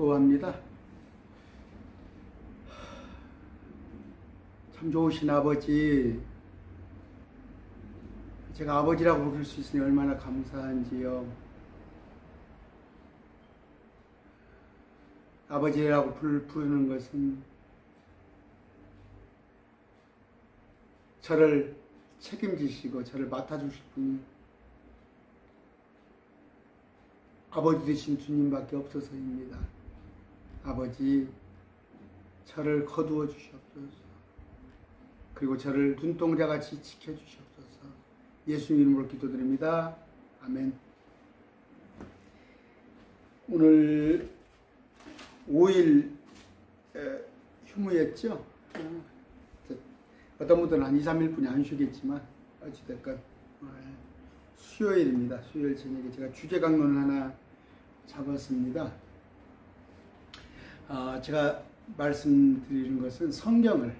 기도합니다. 참 좋으신 아버지, 제가 아버지라고 부를 수 있으니 얼마나 감사한지요. 아버지라고 부르는 것은 저를 책임지시고 저를 맡아주실 분이 아버지 되신 주님밖에 없어서입니다. 아버지, 저를 거두어 주시옵소서. 그리고 저를 눈동자같이 지켜주시옵소서. 예수 이름으로 기도드립니다. 아멘. 오늘 5일 휴무였죠. 어떤 분들은 한 2, 3일뿐이 안 쉬겠지만 어찌됐건 수요일입니다. 수요일 저녁에 제가 주제 강론을 하나 잡았습니다. 제가 말씀드리는 것은 성경을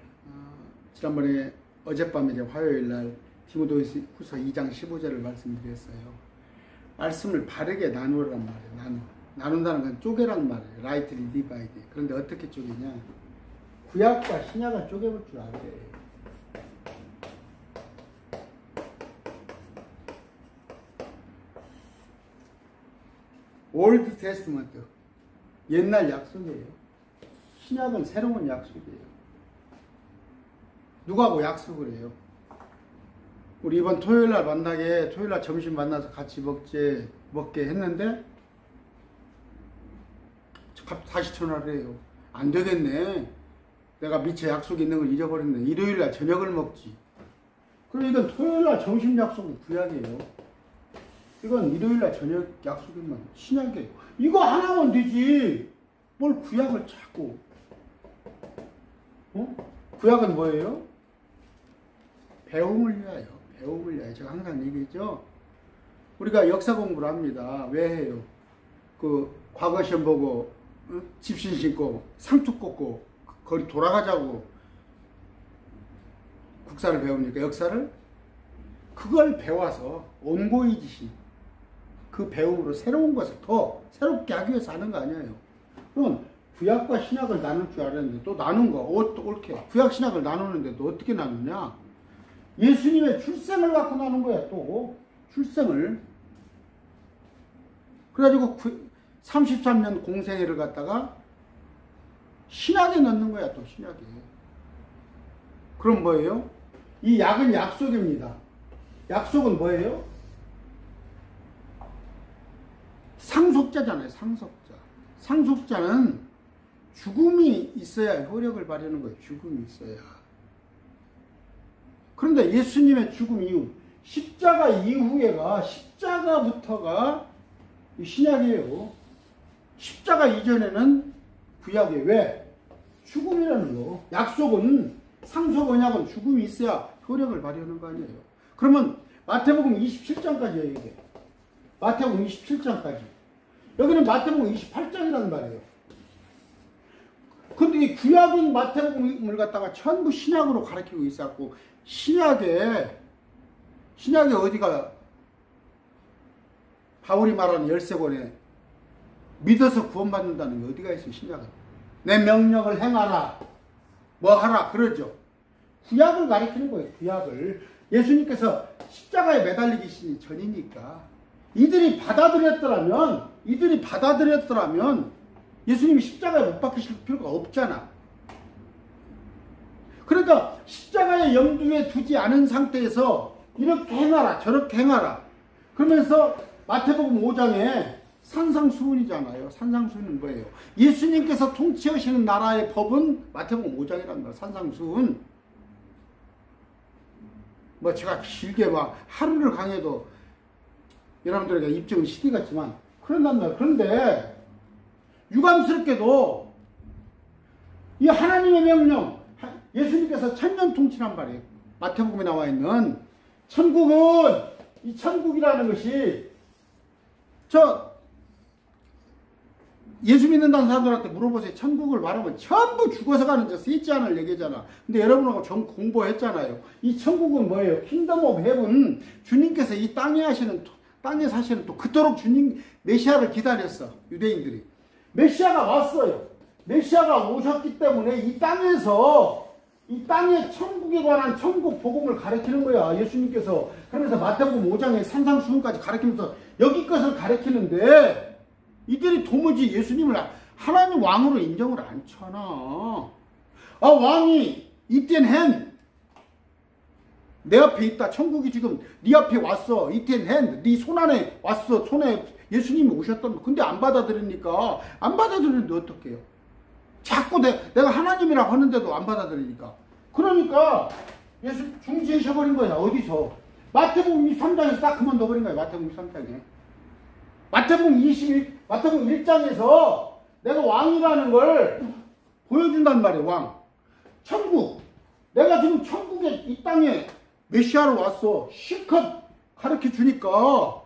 지난번에 어젯밤에 화요일날 디모데후서 2장 15절을 말씀드렸어요. 말씀을 바르게 나누란 말이에요. 나눈다는 건 쪼개란 말이에요. rightly divide. 그런데 어떻게 쪼개냐? 구약과 신약을 쪼개볼 줄 알아야 돼요. 올드 테스트먼트, 옛날 약속이에요. 신약은 새로운 약속이에요. 누구하고 약속을 해요? 우리 이번 토요일날 만나게, 토요일날 점심 만나서 같이 먹게 했는데 다시 전화를 해요. 안 되겠네. 내가 미처 약속이 있는 걸 잊어버렸네. 일요일날 저녁을 먹지. 그럼 이건 토요일날 점심 약속은 구약이에요. 이건 일요일날 저녁 약속이면 신약이에요. 이거 하나면 되지. 뭘 구약을 찾고. 구약은 뭐예요? 배움을 위하여. 배움을 위하여. 제가 항상 얘기했죠. 우리가 역사 공부를 합니다. 왜 해요? 과거 시험 보고 집신 신고 상투 꽂고 거리 돌아가자고 국사를 배우니까 역사를 그걸 배워서 온고이지신 그 배움으로 새로운 것을 더 새롭게 하기 위해서 하는 거 아니에요. 그럼 구약과 신약을 나눌 줄 알았는데 또 나눈 거 옳게 구약 신약을 나누는데 또 어떻게 나누냐? 예수님의 출생을 갖고 나눈 거야. 또 출생을 그래가지고 33년 공생애를 갖다가 신약에 넣는 거야. 또 신약에. 그럼 뭐예요? 이 약은 약속입니다. 약속은 뭐예요? 상속자잖아요. 상속자. 상속자는 죽음이 있어야 효력을 발휘하는 거예요. 죽음이 있어야. 그런데 예수님의 죽음 이후, 십자가 이후에가, 십자가부터가 신약이에요. 십자가 이전에는 구약이에요. 왜? 죽음이라는 거. 약속은, 상속 언약은 죽음이 있어야 효력을 발휘하는 거 아니에요. 그러면 마태복음 27장까지 얘기해. 마태복음 27장까지. 여기는 마태복음 28장이라는 말이에요. 근데 이 구약은 마태복음을 갖다가 전부 신약으로 가르치고 있었고, 신약에 어디가 바울이 말하는 13권에 믿어서 구원받는다는 게 어디가 있어요, 신약은? 내 명령을 행하라, 뭐 하라, 그러죠. 구약을 가르치는 거예요, 구약을. 예수님께서 십자가에 매달리기 전이니까. 이들이 받아들였더라면 예수님이 십자가에 못 박히실 필요가 없잖아. 그러니까 십자가의 염두에 두지 않은 상태에서 이렇게 행하라, 저렇게 행하라. 그러면서 마태복음 5장에 산상수훈이잖아요. 산상수훈은 뭐예요? 예수님께서 통치하시는 나라의 법은 마태복음 5장이란 말이에요. 산상수훈. 뭐 제가 길게 막 하루를 강해도 여러분들에게 입증은 시기 같지만 그런단 말이에요. 그런데 유감스럽게도 이 하나님의 명령, 예수님께서 천년 통치란 말이에요. 마태복음에 나와 있는 천국은, 이 천국이라는 것이 예수 믿는다는 사람들한테 물어보세요. 천국을 말하면 전부 죽어서 가는 저 셋째 안을 얘기하잖아. 근데 여러분하고 전 공부했잖아요. 이 천국은 뭐예요? 킹덤 오브 헤븐. 주님께서 이 땅에 사시는 또 그토록 주님 메시아를 기다렸어. 유대인들이. 메시아가 왔어요. 메시아가 오셨기 때문에 이 땅에서 이 땅의 천국에 관한 천국 복음을 가르치는 거야. 예수님께서. 그러면서 마태복음 5장에 산상수훈까지 가르치면서 여기 것을 가르치는데 이들이 도무지 예수님을 하나님 왕으로 인정을 안 쳐나. 아, 왕이 이땐 핸. 내 앞에 있다. 천국이 지금 네 앞에 왔어. 이땐 핸. 네 손 안에 왔어. 손에 예수님이 오셨던. 근데 안 받아들이니까. 안 받아들이는데 어떡해요? 자꾸 내가 하나님이라고 하는데도 안 받아들이니까. 그러니까 예수 중지해버린 거야. 어디서? 마태복음 23장에서 딱 그만둬버린 거야. 마태복음 23장에. 마태복음 1장에서 내가 왕이라는 걸 보여준단 말이야. 왕. 천국. 내가 지금 천국에 이 땅에 메시아로 왔어. 실컷 가르쳐 주니까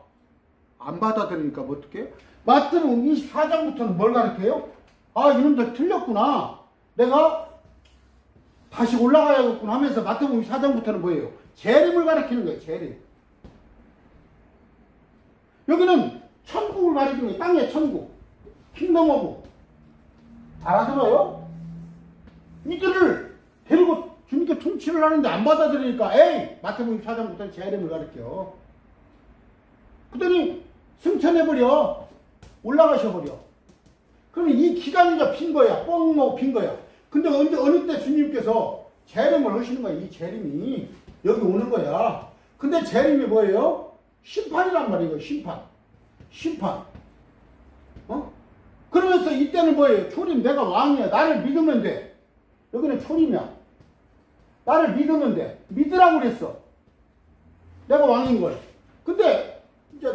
안 받아들이니까 뭐 어떡해? 마태복음 24장부터는 뭘 가르쳐요? 아, 이놈들 틀렸구나. 내가 다시 올라가야겠구나 하면서 마태복음 24장부터는 뭐예요? 재림을 가르치는 거예요. 재림. 여기는 천국을 가르치는 거예요. 땅의 천국. 킹덤 오브. 알아들어요? 이들을 데리고 주님께 통치를 하는데 안 받아들이니까 에이! 마태복음 24장부터는 재림을 가르쳐. 그러더니 승천해버려. 올라가셔버려. 그러면 이 기간이 빈 거야. 뻥 빈 거야. 근데 어느 때 주님께서 재림을 하시는 거야. 이 재림이 여기 오는 거야. 근데 재림이 뭐예요? 심판이란 말이에요. 심판. 그러면서 이때는 뭐예요? 초림. 내가 왕이야. 나를 믿으면 돼. 여기는 초림이야. 나를 믿으면 돼. 믿으라고 그랬어. 내가 왕인 걸. 근데 이제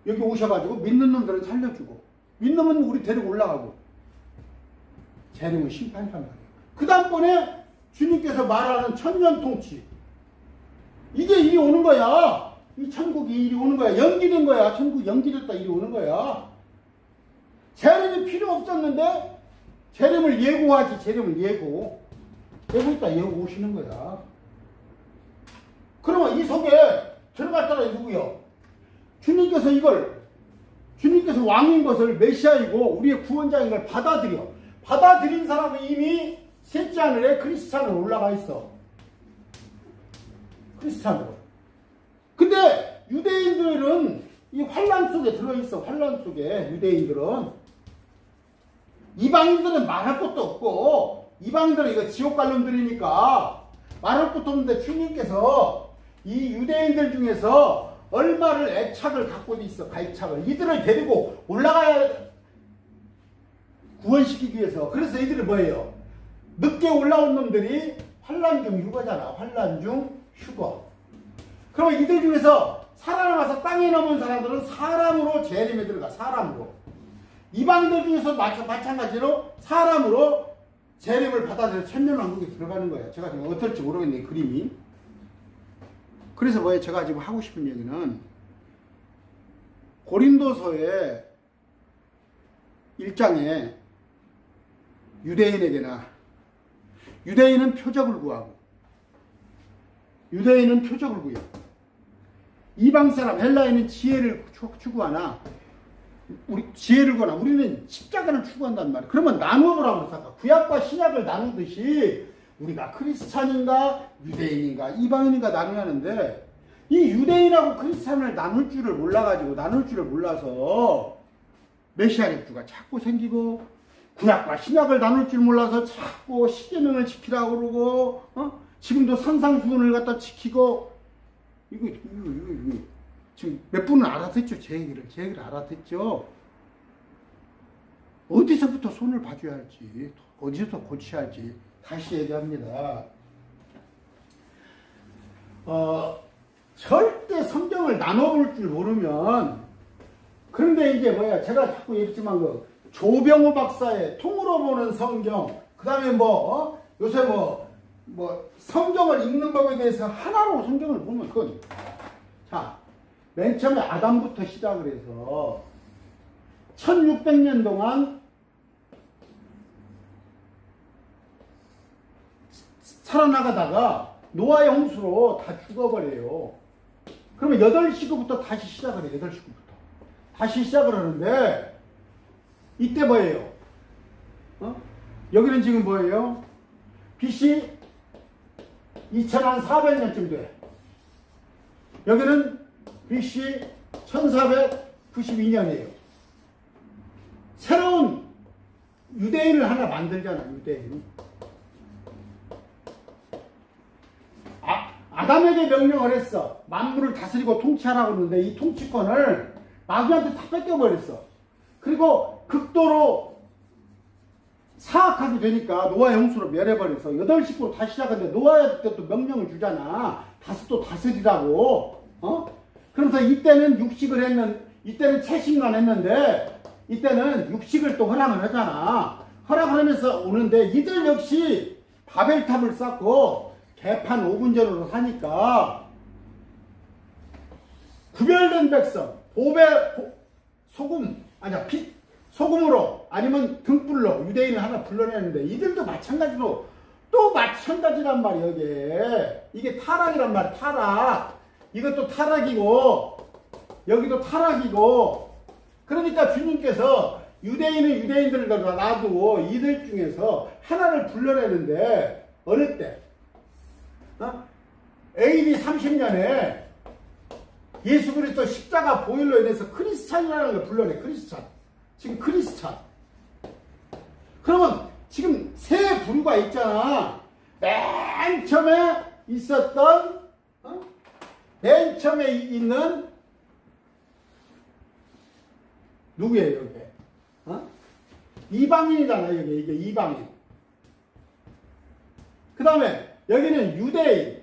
여기 오셔가지고 믿는 놈들은 살려주고 믿는 놈은 우리 데리고 올라가고. 재림은 심판이란 말이에요. 그 다음번에 주님께서 말하는 천년통치. 이게 일이 오는 거야. 이 천국이 일이 오는 거야. 연기된 거야. 천국 연기됐다 일이 오는 거야. 재림이 필요 없었는데 재림을 예고하지. 재림을 예고했다 예고 오시는 거야. 그러면 이 속에 들어갈 사람이 누구요? 주님께서 왕인 것을 메시아이고 우리의 구원자인 걸 받아들인 사람은 이미 셋째 하늘에 크리스찬으로 올라가 있어. 크리스찬으로. 근데 유대인들은 이 환란 속에 들어있어. 환란 속에 유대인들은. 이방인들은 말할 것도 없고 이방인들은 이거 지옥 갈 놈들이니까 말할 것도 없는데 주님께서 이 유대인들 중에서 얼마를 애착을 갖고 있어. 가입착을. 이들을 데리고 올라가야 구원시키기 위해서. 그래서 이들이 뭐예요? 늦게 올라온 놈들이 환란 중 휴거잖아. 환란 중 휴거. 그럼 이들 중에서 살아남아서 땅에 넘은 사람들은 사람으로 재림에 들어가. 사람으로. 이방인들 중에서 마찬가지로 사람으로 재림을 받아들여 천년왕국에 들어가는 거예요. 제가 지금 어떨지 모르겠네. 그림이. 그래서 뭐예요? 제가 지금 하고 싶은 얘기는 고린도서의 1장에 유대인에게나 유대인은 표적을 구하고 이방 사람 헬라인은 지혜를 추구하나 우리는 십자가를 추구한단 말이에요. 그러면 나누어보라고 생각해. 구약과 신약을 나누듯이 우리가 크리스찬인가 유대인인가 이방인인가 나누는데 이 유대인하고 크리스찬을 나눌 줄을 몰라서 메시아 렉주가 자꾸 생기고 구약과 신약을 나눌 줄 몰라서 자꾸 십계명을 지키라고 그러고 지금도 산상수훈을 갖다 지키고 이거 지금 몇 분은 알아듣죠? 제 얘기를 알아듣죠? 어디서부터 손을 봐줘야 할지 어디서부터 고쳐야 할지 다시 얘기합니다. 절대 성경을 나눠볼 줄 모르면 그런데 이제 뭐야 제가 자꾸 얘기했지만 그 조병호 박사의 통으로 보는 성경 그 다음에 요새 성경을 읽는 법에 대해서 하나로 성경을 보면 그건 자 맨 처음에 아담부터 시작을 해서 1600년 동안 살아나가다가 노아의 홍수로 다 죽어버려요. 그러면 8시구부터 다시 시작을 해요. 8시구부터. 다시 시작을 하는데 이때 뭐예요? 여기는 지금 뭐예요? BC 2400년쯤 돼. 여기는 BC 1492년이에요. 새로운 유대인을 하나 만들잖아, 유대인. 아담에게 명령을 했어. 만물을 다스리고 통치하라고 했는데 이 통치권을 마귀한테 다 뺏겨버렸어. 그리고 극도로 사악하게 되니까 노아 형수로 멸해버려서 8식구로 다시 시작하는데 노아한테 또 명령을 주잖아. 또 다스리라고. 그러면서 이때는 육식을 이때는 채식만 했는데 이때는 육식을 또 허락을 하잖아. 허락을 하면서 오는데 이들 역시 바벨탑을 쌓고 개판 5분전으로 사니까 구별된 백성, 소금으로 아니면 등불로 유대인을 하나 불러내는데 이들도 마찬가지로 또 마찬가지란 말이야. 이게 타락이란 말이야. 타락. 이것도 타락이고 여기도 타락이고. 그러니까 주님께서 유대인은 유대인들을 놔두고 이들 중에서 하나를 불러내는데 어느 때? AD 30년에 예수 그리스도 십자가 보혈로 인해서 크리스찬이라는 걸 불러내. 크리스찬. 지금 크리스찬. 그러면 지금 세 부류가 있잖아. 맨 처음에 있었던 맨 처음에 있는 누구예요, 이게? 이방인이잖아, 이게 이방인. 그 다음에 여기는 유대인.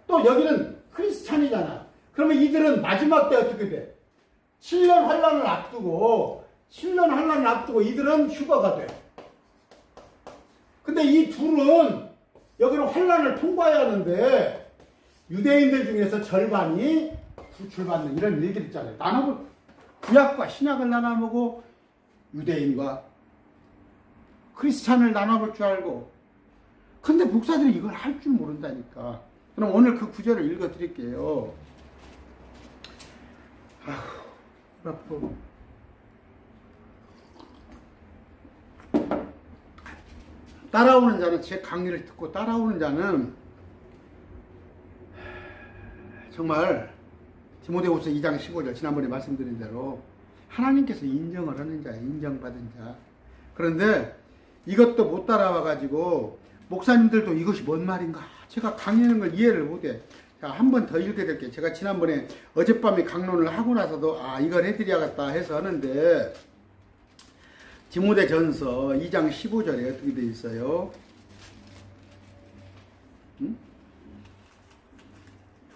또 여기는 크리스찬이잖아. 그러면 이들은 마지막 때 어떻게 돼? 7년 환란을 앞두고 이들은 휴거가 돼. 근데 이 둘은 여기는 환란을 통과해야 하는데 유대인들 중에서 절반이 구출받는 이런 일들 있잖아요. 구약과 신약을 나눠보고 유대인과 크리스찬을 나눠볼 줄 알고. 근데 목사들이 이걸 할 줄 모른다니까. 그럼 오늘 그 구절을 읽어 드릴게요. 따라오는 자는, 제 강의를 듣고 따라오는 자는 정말 디모데후서 2장 15절 지난번에 말씀드린 대로 하나님께서 인정을 하는 자야. 인정받은 자. 그런데 이것도 못 따라와 가지고 목사님들도 이것이 뭔 말인가, 제가 강의하는 걸 이해를 못해. 자, 한 번 더 읽어드릴게요. 제가 지난번에 어젯밤에 강론을 하고 나서도 이걸 해드려야겠다 해서 하는데, 디모데전서 2장 15절에 어떻게 되어 있어요?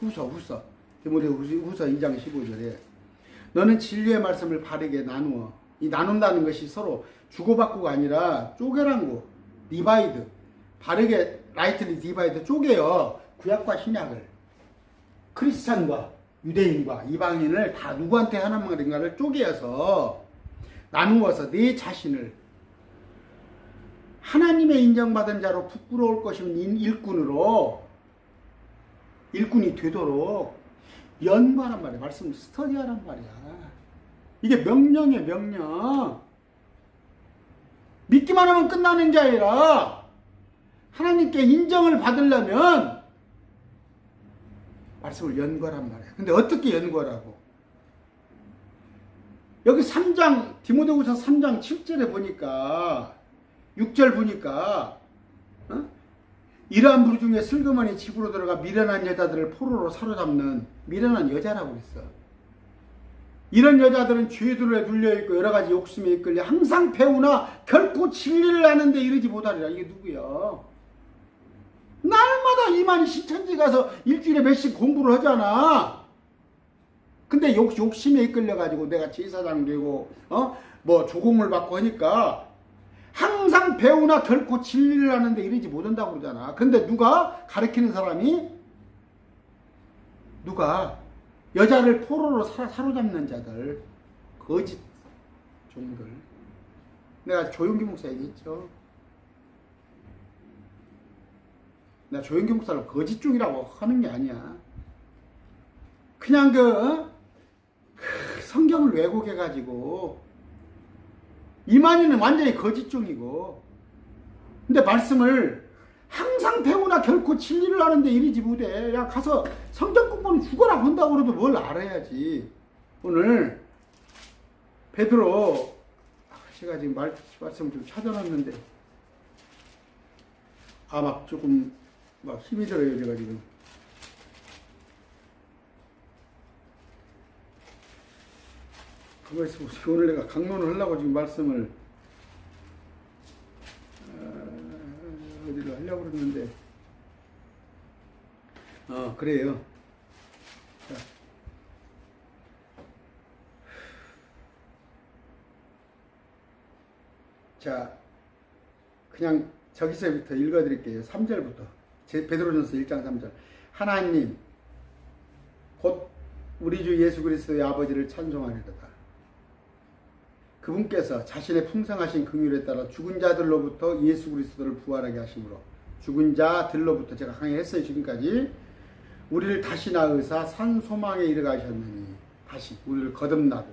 후서 디모데후서 2장 15절에 너는 진리의 말씀을 바르게 나누어. 이 나눈다는 것이 서로 주고받고가 아니라 쪼개라는 디바이드. 바르게 라이트리 디바이드 쪼개요. 구약과 신약을, 크리스찬과 유대인과 이방인을 다 누구한테 하나만인가를 쪼개어서 나누어서 내 자신을 하나님의 인정받은 자로 부끄러울 것이면 일꾼이 되도록 연구하란 말이야. 말씀 스터디하란 말이야. 이게 명령이에요, 명령. 믿기만 하면 끝나는 게 아니라 하나님께 인정을 받으려면 말씀을 연구하란 말이야. 근데 어떻게 연구하라고? 여기 3장, 디모데후서 3장 7절에 보니까, 6절 보니까, 이러한 부류 중에 슬그머니 집으로 들어가 미련한 여자들을 포로로 사로잡는 미련한 여자라고 그랬어. 이런 여자들은 죄들에 눌려있고 여러가지 욕심에 이끌려 항상 배우나 결코 진리를 아는데 이르지 못하리라. 이게 누구야? 날마다 이만희 신천지 가서 일주일에 몇씩 공부를 하잖아. 근데 욕심에 이끌려가지고 내가 제사장 되고 뭐 조공을 받고 하니까 항상 배우나 결코 진리를 아는데 이르지 못한다고 그러잖아. 근데 누가 가르치는 사람이, 누가 여자를 포로로 사로잡는 자들, 거짓 종들. 내가 조용기 목사 얘기했죠. 내가 조용기 목사를 거짓 종이라고 하는 게 아니야. 그냥 성경을 왜곡해가지고 이만희는 완전히 거짓종이고, 근데 말씀을 항상 배우나 결코 진리를 아는데 이리지 못해. 야, 가서 성경 공부는 죽어라 한다고 그래도 뭘 알아야지. 오늘 베드로, 제가 지금 말씀을 좀 찾아놨는데, 막 조금 막 힘이 들어요, 제가 지금. 그거에서 오늘 내가 강론을 하려고 지금 말씀을 어디로 하려고 그랬는데, 그래요. 자, 그냥 저기서부터 읽어드릴게요. 3절부터. 베드로전서 1장 3절. 하나님, 곧 우리 주 예수 그리스도의 아버지를 찬송하리로다. 그분께서 자신의 풍성하신 긍휼에 따라 죽은 자들로부터 예수 그리스도를 부활하게 하심으로, 죽은 자들로부터 제가 강의했어요. 지금까지 우리를 다시 낳으사 산 소망에 이르게 하셨느니, 다시 우리를 거듭나고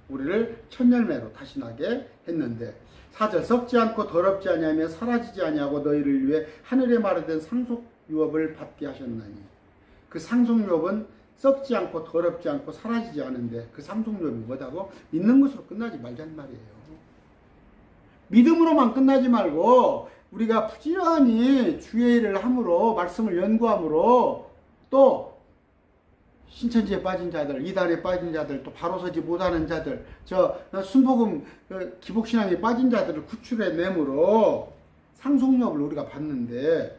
우리를 첫 열매로 다시 나게 했는데, 4절, 썩지 않고 더럽지 아니하며 사라지지 아니하고 너희를 위해 하늘에 마련된 상속유업을 받게 하셨나니, 그 상속유업은 썩지 않고 더럽지 않고 사라지지 않은데, 그 상속유업이 뭐다고? 믿는 것으로 끝나지 말자는 말이에요. 믿음으로만 끝나지 말고 우리가 부지런히 주의 일을 함으로, 말씀을 연구함으로, 또 신천지에 빠진 자들, 이단에 빠진 자들, 또 바로 서지 못하는 자들, 순복음 기복신앙에 빠진 자들을 구출해내므로 상속유업을 우리가 받는데,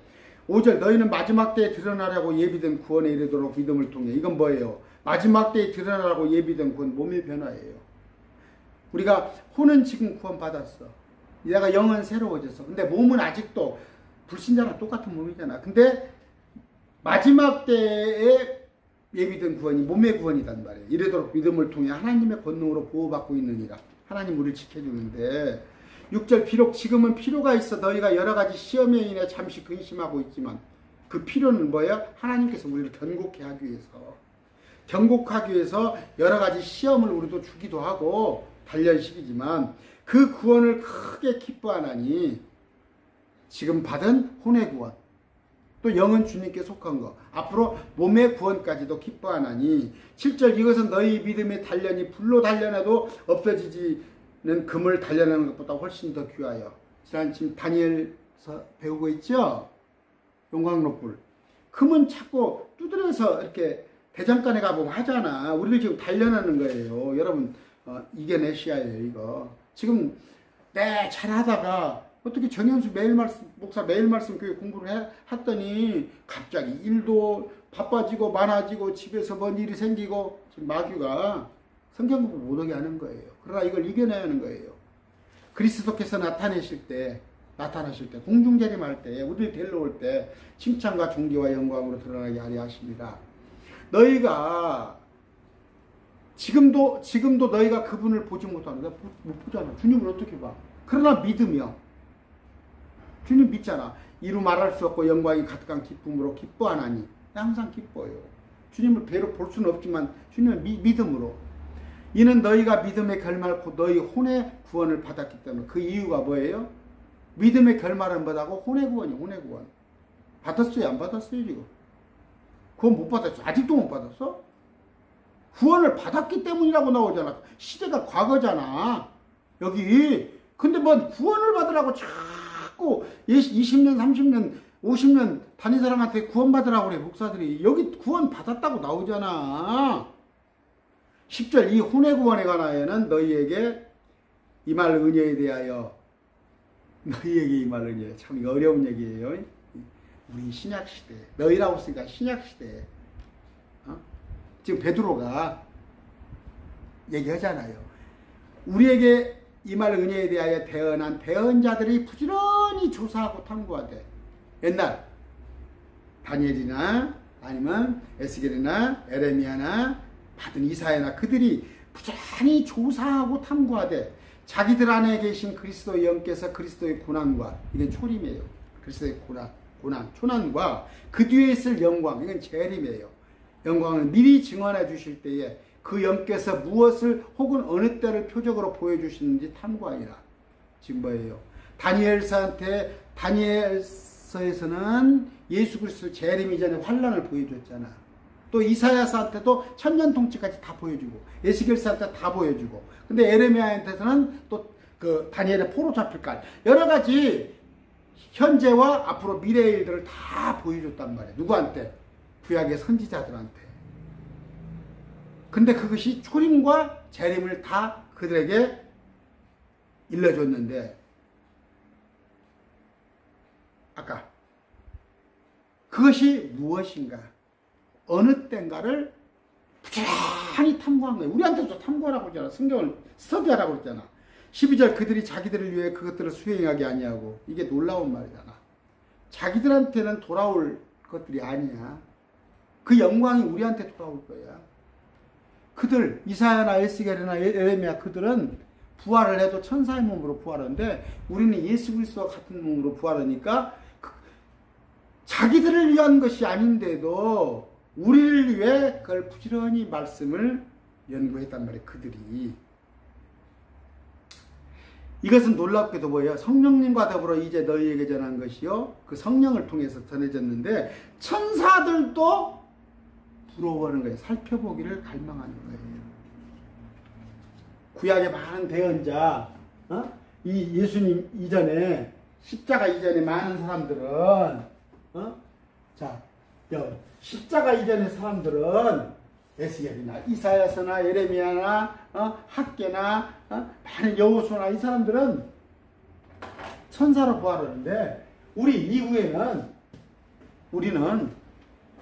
5절, 너희는 마지막 때에 드러나려고 예비된 구원에 이르도록 믿음을 통해. 이건 뭐예요? 마지막 때에 드러나려고 예비된 구원, 몸의 변화예요. 우리가 혼은 지금 구원 받았어. 내가 영은 새로워졌어. 근데 몸은 아직도 불신자랑 똑같은 몸이잖아. 근데 마지막 때에 예비된 구원이 몸의 구원이란 말이에요. 이르도록 믿음을 통해 하나님의 권능으로 보호받고 있느니라. 하나님 우리를 지켜주는데, 6절, 비록 지금은 필요가 있어 너희가 여러 가지 시험에 인해 잠시 근심하고 있지만, 그 필요는 뭐예요? 하나님께서 우리를 경고하기 위해서 여러 가지 시험을 우리도 주기도 하고 단련시키지만, 그 구원을 크게 기뻐하나니, 지금 받은 혼의 구원, 또 영은 주님께 속한 것, 앞으로 몸의 구원까지도 기뻐하나니. 7절, 이것은 너희 믿음의 단련이 불로 단련해도 없어지지 는 금을 단련하는 것보다 훨씬 더 귀하여. 지금 다니엘서 배우고 있죠? 용광로불. 금은 자꾸 두드려서 이렇게 대장간에 가보면 하잖아. 우리를 지금 단련하는 거예요. 여러분, 이겨내셔야해요, 이거. 지금, 잘하다가, 어떻게 정현수 목사 매일 말씀 교회 공부를 했더니, 갑자기 일도 바빠지고 많아지고 집에서 뭔 일이 생기고, 지금 마귀가 성경 공부 못하게 하는 거예요. 그러나 이걸 이겨내야 하는 거예요. 그리스도께서 나타나실 때, 공중재림할 때, 우리를 데려올 때 칭찬과 존귀와 영광으로 드러나게 하려 하십니다. 너희가 지금도 너희가 그분을 보지 못하는데, 못 보잖아. 주님을 어떻게 봐? 그러나 믿으며, 주님 믿잖아. 이루 말할 수 없고 영광이 가득한 기쁨으로 기뻐하나니. 항상 기뻐요. 주님을 배로 볼 수는 없지만 주님을 믿음으로. 이는 너희가 믿음의 결말코 너희 혼의 구원을 받았기 때문에. 그 이유가 뭐예요? 믿음의 결말은 뭐라고? 혼의 구원이에요. 혼의 구원. 받았어요? 안 받았어요? 지금? 구원 못 받았어? 아직도 못 받았어? 구원을 받았기 때문이라고 나오잖아. 시대가 과거잖아. 여기. 근데 뭐 구원을 받으라고 자꾸 20년, 30년, 50년 다닌 사람한테 구원 받으라고 그래. 목사들이. 여기 구원 받았다고 나오잖아. 10절, 이 혼의 구원에 관하여는 너희에게 임할 은혜에 대하여, 너희에게 임할 은혜, 참 어려운 얘기예요. 우리 신약시대, 너희라고 쓰니까 신약시대, 지금 베드로가 얘기하잖아요. 우리에게 임할 은혜에 대하여 대언한 대언자들이 부지런히 조사하고 탐구하되, 옛날 다니엘이나 아니면 에스겔이나 에레미야나 받은 이사야나 그들이 부지런히 조사하고 탐구하되, 자기들 안에 계신 그리스도의 영께서 그리스도의 고난과, 이건 초림이에요. 그리스도의 고난과 그 뒤에 있을 영광, 이건 재림이에요. 영광을 미리 증언해 주실 때에 그 영께서 무엇을 혹은 어느 때를 표적으로 보여주시는지 탐구하니라. 지금 뭐예요? 다니엘서에서는 예수 그리스도 재림 이전에 환란을 보여줬잖아. 또 이사야서한테도 천년통치까지 다 보여주고, 에스겔서한테 다 보여주고, 근데 에레미야한테서는 또 그 다니엘의 포로 잡힐 까 여러 가지 현재와 앞으로 미래의 일들을 다 보여줬단 말이야. 누구한테? 구약의 선지자들한테. 근데 그것이 초림과 재림을 다 그들에게 일러줬는데, 아까 그것이 무엇인가, 어느 때인가를 부지런히 탐구한 거예요. 우리한테도 탐구하라고 그러잖아. 성경을 스터디하라고 그러잖아. 12절 그들이 자기들을 위해 그것들을 수행하게 아니하고, 이게 놀라운 말이잖아. 자기들한테는 돌아올 것들이 아니야. 그 영광이 우리한테 돌아올 거야. 그들 이사야나 에스겔이나 에레미야 그들은 부활을 해도 천사의 몸으로 부활하는데, 우리는 예수 그리스도와 같은 몸으로 부활하니까 자기들을 위한 것이 아닌데도 우리를 위해 그걸 부지런히 말씀을 연구했단 말이에요. 그들이. 이것은 놀랍게도 뭐예요? 성령님과 더불어 이제 너희에게 전한 것이요, 그 성령을 통해서 전해졌는데 천사들도 부러워하는 거예요. 살펴보기를 갈망하는 거예요. 구약의 많은 대언자, 이 예수님 이전에, 십자가 이전에 많은 사람들은, 십자가 이전의 사람들은 에스겔이나 이사야서나 예레미야나 학개나 많은 여호수아나 이 사람들은 천사로 부활하는데, 우리 이후에는 우리는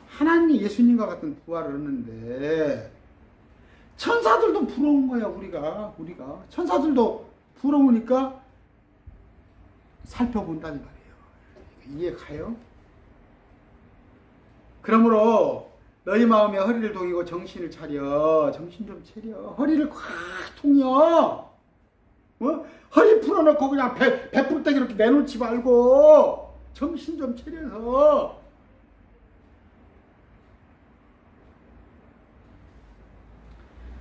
하나님 예수님과 같은 부활을 하는데 천사들도 부러운 거야. 우리가 천사들도 부러우니까 살펴본다는 말이에요. 이해 가요? 그러므로 너희 마음에 허리를 동이고 정신을 차려. 정신 좀 차려. 허리를 콱 통여. 허리 풀어놓고 그냥 배불떡 이렇게 내놓지 말고 정신 좀 차려서.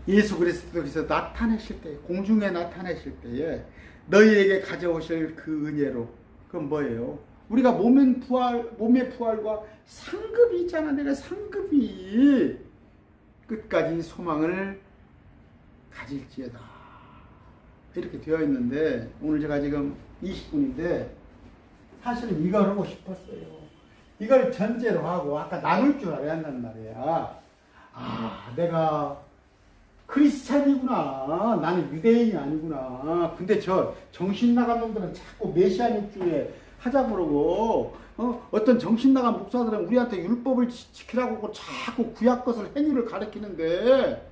예수 그리스도께서 나타내실 때, 공중에 나타내실 때에 너희에게 가져오실 그 은혜로, 그건 뭐예요? 우리가 몸의 부활과 상급이 있잖아. 내가 상급이 끝까지 소망을 가질지어다. 이렇게 되어 있는데, 오늘 제가 지금 20분인데 사실은 이걸 하고 싶었어요. 이걸 전제로 하고 아까 나눌 줄 알아야 한단 말이야. 내가 크리스찬이구나. 나는 유대인이 아니구나. 근데 저 정신 나간 놈들은 자꾸 메시아닉 주에 하자고 그러고, 어떤 정신 나간 목사들은 우리한테 율법을 지키라고 자꾸 구약 것을 행위를 가르치는데,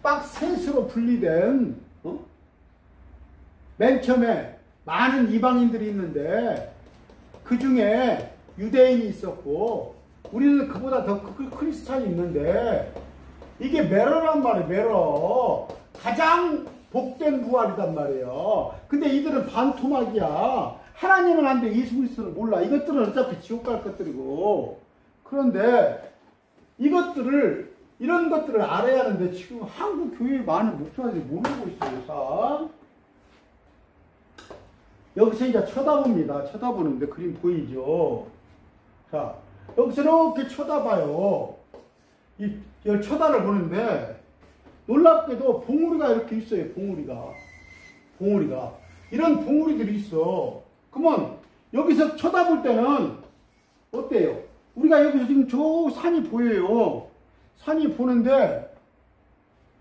딱 셋으로 분리된, 맨 처음에 많은 이방인들이 있는데 그 중에 유대인이 있었고, 우리는 그보다 더 크리스찬이 있는데, 이게 메러란 말이에요. 메러. 가장 복된 부활이단 말이에요. 근데 이들은 반토막이야. 하나님은 안 돼. 예수 그리스도를 몰라. 이것들은 어차피 지옥 갈 것들이고. 그런데 이런 것들을 알아야 하는데 지금 한국 교회에 많은 목사들이 모르고 있어요. 여기서 이제 쳐다봅니다. 쳐다보는데 그림 보이죠? 자, 여기서 이렇게 쳐다봐요. 이 쳐다를 보는데 놀랍게도 봉우리가 이렇게 있어요. 봉우리가 이런 봉우리들이 있어. 그러면 여기서 쳐다볼 때는 어때요? 우리가 여기서 지금 저 산이 보여요. 산이 보는데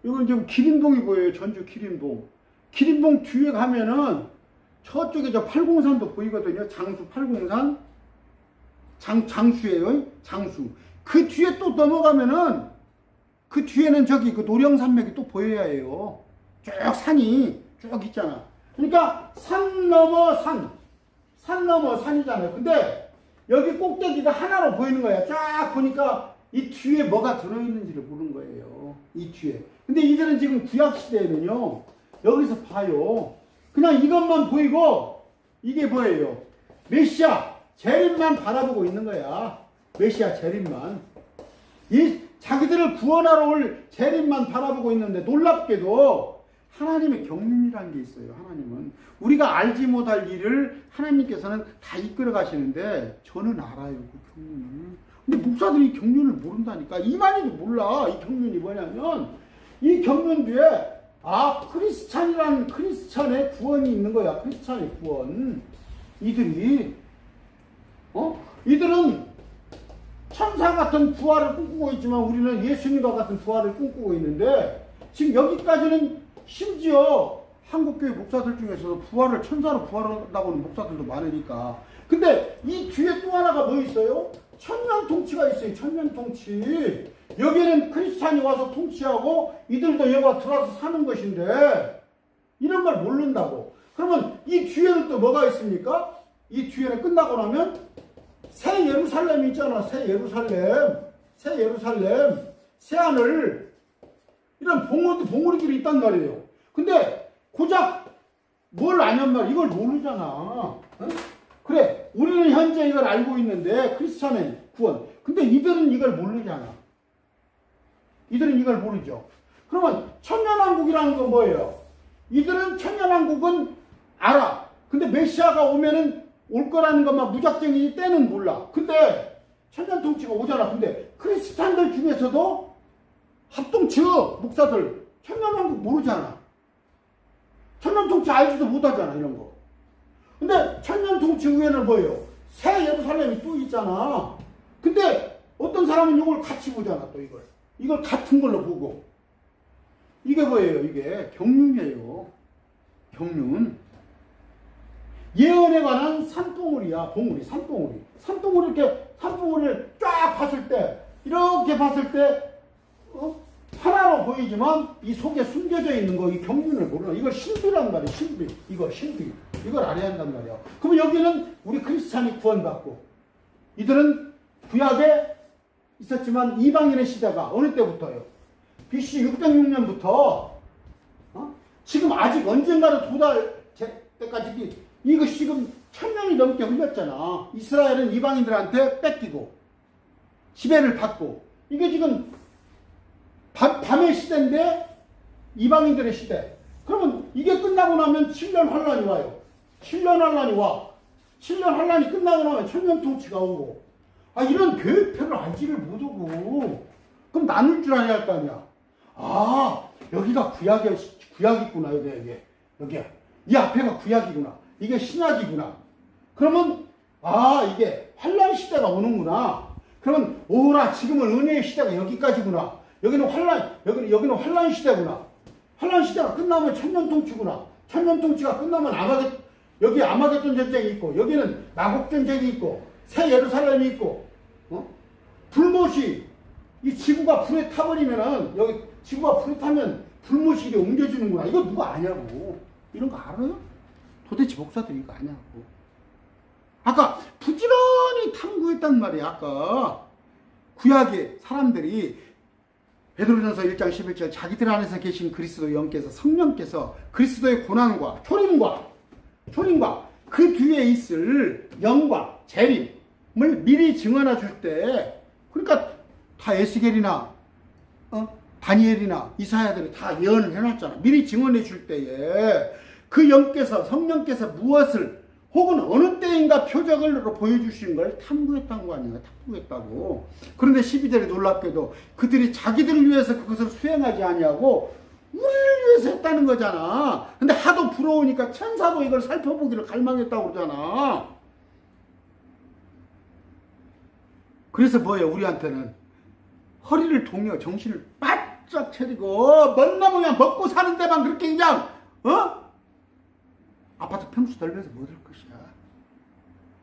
이건 지금 기린봉이 보여요. 전주 기린봉. 기린봉 뒤에 가면은 저쪽에 저 팔공산도 보이거든요. 장수 팔공산. 장수예요. 장수. 그 뒤에 또 넘어가면은 그 뒤에는 저기 그 노령산맥이 또 보여야 해요. 쭉 산이 쭉 있잖아. 그러니까 산 넘어 산이잖아요. 근데 여기 꼭대기가 하나로 보이는 거야. 쫙 보니까 이 뒤에 뭐가 들어있는지를 모르는 거예요. 이 뒤에. 근데 이들은 지금 구약시대에는요, 여기서 봐요. 그냥 이것만 보이고, 이게 뭐예요? 메시아, 재림만 바라보고 있는 거야. 메시아 재림만. 이 자기들을 구원하러 올 재림만 바라보고 있는데, 놀랍게도 하나님의 경륜이라는 게 있어요. 하나님은 우리가 알지 못할 일을 하나님께서는 다 이끌어 가시는데 저는 알아요, 그 경륜을. 근데 목사들이 경륜을 모른다니까. 이만희도 몰라. 이 경륜이 뭐냐면 이 경륜 뒤에 크리스찬이라는 크리스찬의 구원이 있는 거야. 크리스찬의 구원. 이들은 천사 같은 부활을 꿈꾸고 있지만 우리는 예수님과 같은 부활을 꿈꾸고 있는데, 지금 여기까지는 심지어 한국교회 목사들 중에서도 천사로 부활한다고 하는 목사들도 많으니까. 근데 이 뒤에 또 하나가 뭐 있어요? 천년통치가 있어요. 천년통치. 여기에는 크리스찬이 와서 통치하고 이들도 여기가 들어와서 사는 것인데 이런 걸 모른다고. 그러면 이 뒤에는 또 뭐가 있습니까? 이 뒤에는 끝나고 나면 새 예루살렘이 있잖아. 새 예루살렘, 새 하늘, 이런 봉우리들이 있단 말이에요. 근데 고작 뭘 아냔 말이야. 이걸 모르잖아. 응? 그래, 우리는 현재 이걸 알고 있는데 크리스찬의 구원. 근데 이들은 이걸 모르잖아. 이들은 이걸 모르죠. 그러면 천년왕국이라는 건 뭐예요? 이들은 천년왕국은 알아. 근데 메시아가 오면은 올 거라는 것만 무작정이지 때는 몰라. 근데 천년통치가 오잖아. 근데 크리스찬들 중에서도 합동치 목사들 천년왕국 모르잖아. 천년통치 알지도 못하잖아. 이런 거. 근데 천년통치 후에는 뭐예요? 새 예루살렘이 또 있잖아. 근데 어떤 사람은 이걸 같이 보잖아. 또 이걸 같은 걸로 보고. 이게 뭐예요? 이게 경륜이에요. 경륜. 예언에 관한 산봉우리야. 산봉우리. 이렇게 산봉우리를 쫙 봤을 때, 이렇게 봤을 때 하나로 보이지만 이 속에 숨겨져 있는 거, 이 경륜을 모르는, 이걸 신비란 말이야. 신비. 이걸 알아야 한단 말이야. 그럼 여기는 우리 크리스찬이 구원받고, 이들은 구약에 있었지만 이방인의 시대가 어느 때부터요? BC 606년부터 지금 아직 언젠가로 도달 때까지 이것이 지금 1000년이 넘게 흘렸잖아. 이스라엘은 이방인들한테 뺏기고 지배를 받고, 이게 지금 밤의 시대인데 이방인들의 시대. 그러면 이게 끝나고 나면 7년 환란이 와요. 7년 환란이 끝나고 나면 천년통치가 오고. 이런 계획표를 알지를 못하고 그럼 나눌 줄 알아야 할 거 아니야. 여기가 구약이구나. 여기 이 앞에가 구약이구나. 이게 신약이구나. 그러면 이게 환란 시대가 오는구나. 그러면 오라, 지금은 은혜의 시대가 여기까지구나. 여기는 환란 시대구나. 환란 시대가 끝나면 천년통치구나. 천년통치가 끝나면 여기 아마겟돈 전쟁이 있고, 여기는 마곡 전쟁이 있고, 새 예루살렘이 있고, 불못이, 이 지구가 불에 타버리면은, 여기 지구가 불에 타면 불못이 이게 옮겨지는구나. 이거 누가 아냐고. 이런 거 알아요? 도대체 목사들이 이거 아냐고. 아까 부지런히 탐구했단 말이야. 아까 구약의 사람들이 베드로전서 1장 11절 자기들 안에서 계신 그리스도 영께서, 성령께서 그리스도의 고난과 초림과 그 뒤에 있을 영과 재림을 미리 증언해 줄 때, 그러니까 다 에스겔이나 다니엘이나 이사야들이 다 예언을 해놨잖아. 미리 증언해 줄 때에 그 영께서, 성령께서 무엇을 혹은 어느 때인가 표적을 보여주시는 걸 탐구했다는 거 아니야. 탐구했다고. 그런데 12절에 놀랍게도 그들이 자기들을 위해서 그것을 수행하지 아니하고 우리를 위해서 했다는 거잖아. 근데 하도 부러우니까 천사도 이걸 살펴보기를 갈망했다고 그러잖아. 그래서 뭐예요? 우리한테는 허리를 동여 정신을 바짝 차리고 먼 나무 그냥 먹고 사는 데만 그렇게 그냥 아파트 평수 넓혀서 못 할 것이야.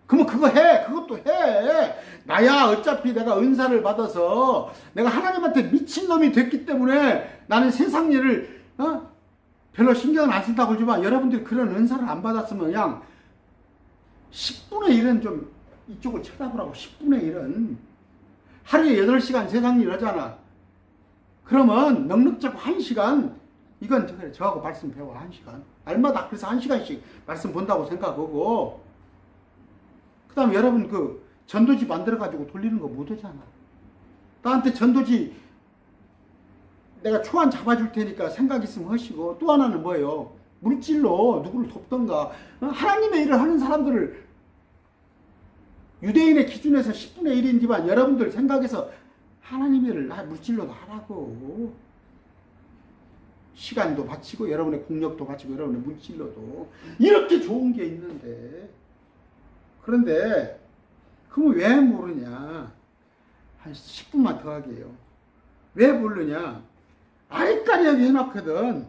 그러면 그것도 해. 나야 어차피 내가 은사를 받아서 내가 하나님한테 미친놈이 됐기 때문에 나는 세상 일을 별로 신경을 안 쓴다고 그러지만, 여러분들이 그런 은사를 안 받았으면 그냥 10분의 1은 좀 이쪽을 쳐다보라고. 10분의 1은 하루에 8시간 세상 일 하잖아. 그러면 넉넉 잡고 1시간, 이건 그래, 저하고 말씀 배워. 1시간 날마다. 그래서 1시간씩 말씀 본다고 생각하고, 그 다음에 여러분 그 전도지 만들어 가지고 돌리는 거 못 하잖아. 나한테 전도지 내가 초안 잡아줄 테니까 생각 있으면 하시고, 또 하나는 뭐예요? 물질로 누구를 돕던가. 하나님의 일을 하는 사람들을 유대인의 기준에서 10분의 1이지만 여러분들 생각해서 하나님의 일을 물질로도 하라고. 시간도 바치고 여러분의 공력도 바치고 여러분의 물질로도. 이렇게 좋은 게 있는데, 그런데 그러면 왜 모르냐? 한 10분만 더 하게요. 왜 모르냐? 아리까리하게 해놨거든.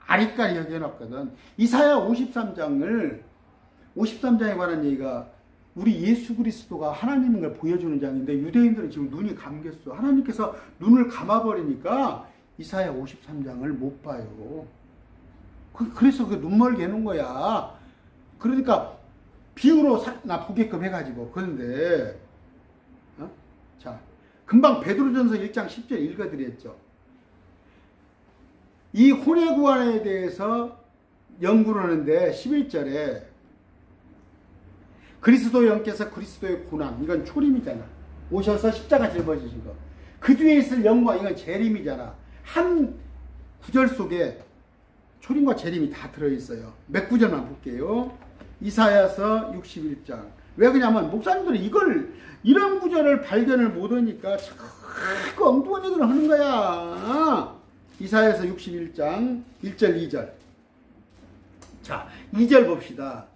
아리까리하게 해놨거든. 이사야 53장에 관한 얘기가 우리 예수 그리스도가 하나님인 걸 보여주는 장인데, 유대인들은 지금 눈이 감겼어. 하나님께서 눈을 감아버리니까 이사야 53장을 못 봐요. 그래서 그 눈멀게 해놓은 거야. 그러니까 비유로 나 보게끔 해가지고. 그런데 자, 금방 베드로전서 1장 10절 읽어드렸죠. 이 혼의 구원에 대해서 연구를 하는데 11절에 그리스도 영께서 그리스도의 고난, 이건 초림이잖아. 오셔서 십자가 짊어지신 거. 그 뒤에 있을 영광, 이건 재림이잖아. 한 구절 속에 초림과 재림이 다 들어있어요. 몇 구절만 볼게요. 이사야서 61장. 왜 그러냐면 목사님들은 이런 구절을 발견을 못하니까 자꾸 엉뚱한 얘기를 하는 거야. 이사야서 61장 1절 2절. 자, 2절 봅시다.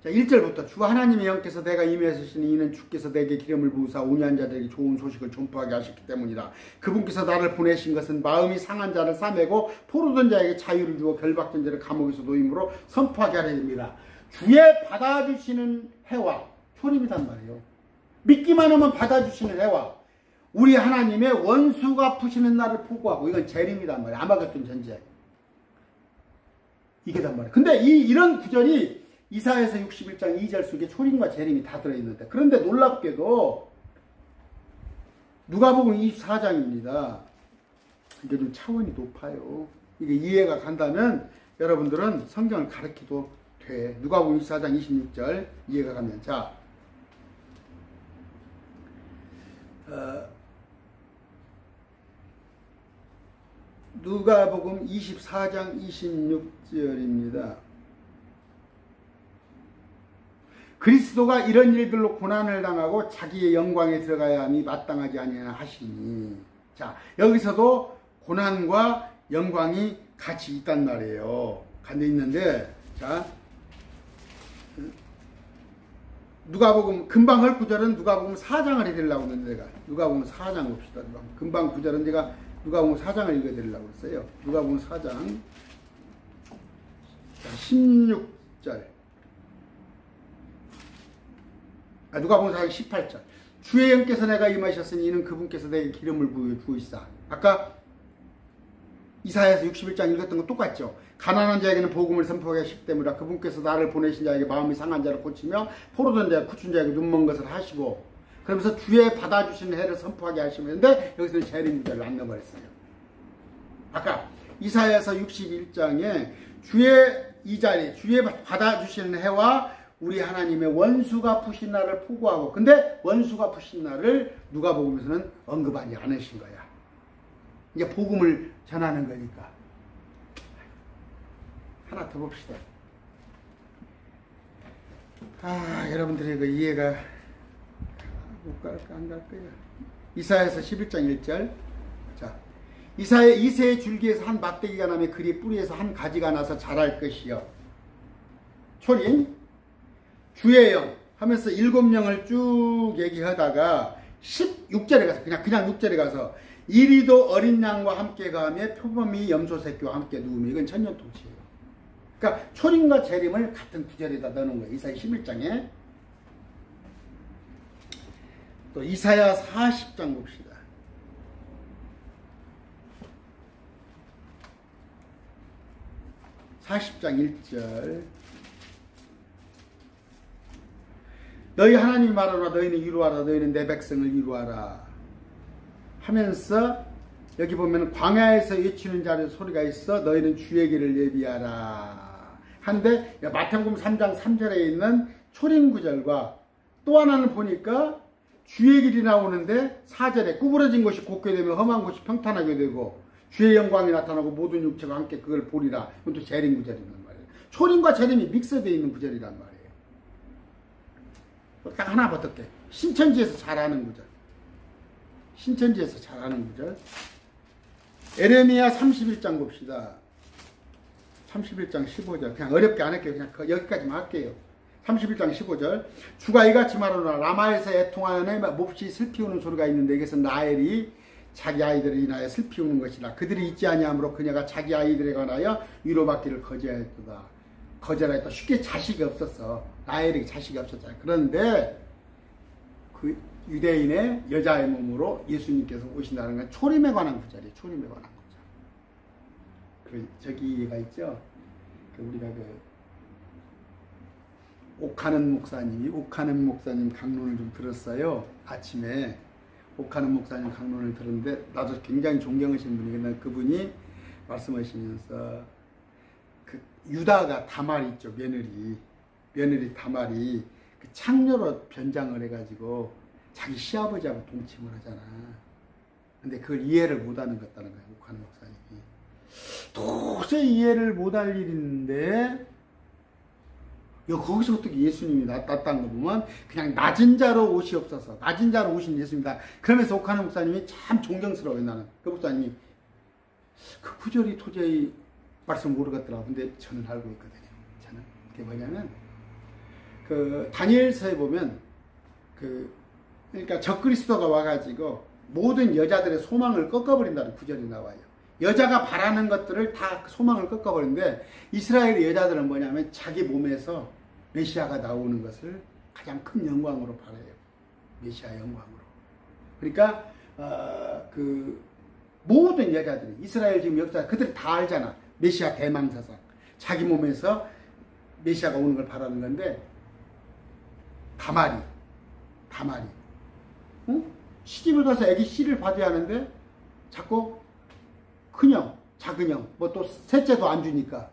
자, 1절부터 주 하나님의 영께서 내가 임하시니 이는 주께서 내게 기름을 부으사 온유한 자들에게 좋은 소식을 전파하게 하셨기 때문이라. 그분께서 나를 보내신 것은 마음이 상한 자를 싸매고 포로된 자에게 자유를 주어 결박된 자를 감옥에서 노임으로 선포하게 하려 합니다. 주의 받아주시는 해와, 초림이단 말이에요. 믿기만 하면 받아주시는 해와 우리 하나님의 원수가 푸시는 날을 포고하고, 이건 재림이단 말이에요. 아마겟돈 전쟁. 이게단 말이에요. 근데 이런 구절이 이사야서 61장 2절 속에 초림과 재림이 다 들어있는데, 그런데 놀랍게도 누가복음 24장입니다. 이게 좀 차원이 높아요. 이게 이해가 간다면 여러분들은 성경을 가르치도 돼. 누가복음 24장 26절 이해가 가면. 자, 누가복음 24장 26절입니다. 그리스도가 이런 일들로 고난을 당하고 자기의 영광에 들어가야 함이 마땅하지 아니하나 하시니. 자, 여기서도 고난과 영광이 같이 있단 말이에요. 간데 있는데, 자, 누가복음 금방 할 구절은 누가복음 4장을 해드리려고 했는데, 내가 누가복음 4장 봅시다. 금방 구절은 제가 누가복음 4장을 읽어드리려고 했어요. 누가복음 4장 16절. 누가복음 4장 18절. 주의 영께서 내가 임하셨으니 이는 그분께서 내게 기름을 부어 주이사. 아까 이사야서 61장 읽었던 거 똑같죠. 가난한 자에게는 복음을 선포하게 하시기 때문이라. 그분께서 나를 보내신 자에게 마음이 상한 자를 고치며 포로된 자, 구춘 자에게 눈먼 것을 하시고, 그러면서 주의 받아주시는 해를 선포하게 하시는데, 여기서는 재림 구절을 안 넣어버렸어요. 아까 이사야서 61장에 주의 이 자리, 주의 받아주시는 해와 우리 하나님의 원수가 푸신 날을 포고하고, 근데 원수가 푸신 날을 누가복음에서는 언급하지 않으신 거야. 이제 복음을 전하는 거니까. 하나 더 봅시다. 여러분들이 그 이해가 못 갈까 안 갈 거야. 이사야서 11장 1절. 자, 이새의 줄기에서 한 막대기가 나며 그리 뿌리에서 한 가지가 나서 자랄 것이요. 초림, 주의 영 하면서 7명을 쭉 얘기하다가 16절에 가서 그냥 6절에 가서 이리도 어린 양과 함께 가며 표범이 염소 새끼와 함께 누우며, 이건 천년통치예요. 그러니까 초림과 재림을 같은 구절에다 넣는 거예요. 이사야 11장에. 또 이사야 40장 봅시다. (40장 1절) 너희 하나님이 말하노라. 너희는 이루하라. 너희는 내 백성을 이루하라 하면서, 여기 보면 광야에서 외치는 자의 소리가 있어 너희는 주의 길을 예비하라 한데, 마태복음 3장 3절에 있는 초림 구절과 또 하나는 보니까 주의 길이 나오는데 4절에 구부러진 곳이 곱게 되며 험한 곳이 평탄하게 되고, 주의 영광이 나타나고 모든 육체가 함께 그걸 보리라. 이건 또 재림 구절이란 말이에요. 초림과 재림이 믹스되어 있는 구절이란 말이에요. 딱 하나 붙을게. 신천지에서 잘하는 구절. 신천지에서 잘하는 구절. 에레미야 31장 봅시다. 31장 15절. 그냥 어렵게 안 할게요. 그냥 여기까지만 할게요. 31장 15절. 주가 이같이 말하노라. 라마에서 애통하여 몹시 슬피우는 소리가 있는데 이것은 라헬이 자기 아이들을 인하여 슬피우는 것이라. 그들이 있지 아니하므로 그녀가 자기 아이들에 관하여 위로받기를 거절하였다. 거절하였다. 쉽게 자식이 없었어. 라헬에게 자식이 없었잖아요. 그런데 그 유대인의 여자의 몸으로 예수님께서 오신다는 건 초림에 관한 구절이에요. 초림에 관한 구절. 저기가 있죠. 우리가 옥하는 목사님 강론을 좀 들었어요. 아침에 옥하는 목사님 강론을 들었는데 나도 굉장히 존경하시는 분이거든요. 그분이 말씀하시면서 그 유다가 다말 있죠. 며느리 다말이 그 창녀로 변장을 해가지고 자기 시아버지하고 동침을 하잖아. 근데 그걸 이해를 못하는 것 같다는 거예요. 옥하는 목사님이. 도저히 이해를 못할 일인데 거기서 어떻게 예수님이 나타난 거 보면 그냥 낮은 자로 오시옵소서. 낮은 자로 오신 예수입니다. 그러면서 옥하는 목사님이 참 존경스러워요. 나는 그 목사님이 그 구절이 도저히 말씀 모르겠더라고. 근데 저는 알고 있거든요. 저는 그게 뭐냐면 그 다니엘서에 보면 그러니까 적그리스도가 와가지고 모든 여자들의 소망을 꺾어버린다는 구절이 나와요. 여자가 바라는 것들을 다 소망을 꺾어버리는데 이스라엘의 여자들은 뭐냐면 자기 몸에서 메시아가 나오는 것을 가장 큰 영광으로 바라요. 메시아 영광으로. 그러니까 그 모든 여자들이 이스라엘 지금 역사 그들이 다 알잖아. 메시아 대망사상. 자기 몸에서 메시아가 오는 걸 바라는 건데 다말이 응? 시집을 가서 애기 씨를 받아야 하는데 자꾸 큰형, 작은형, 뭐 또 셋째도 안 주니까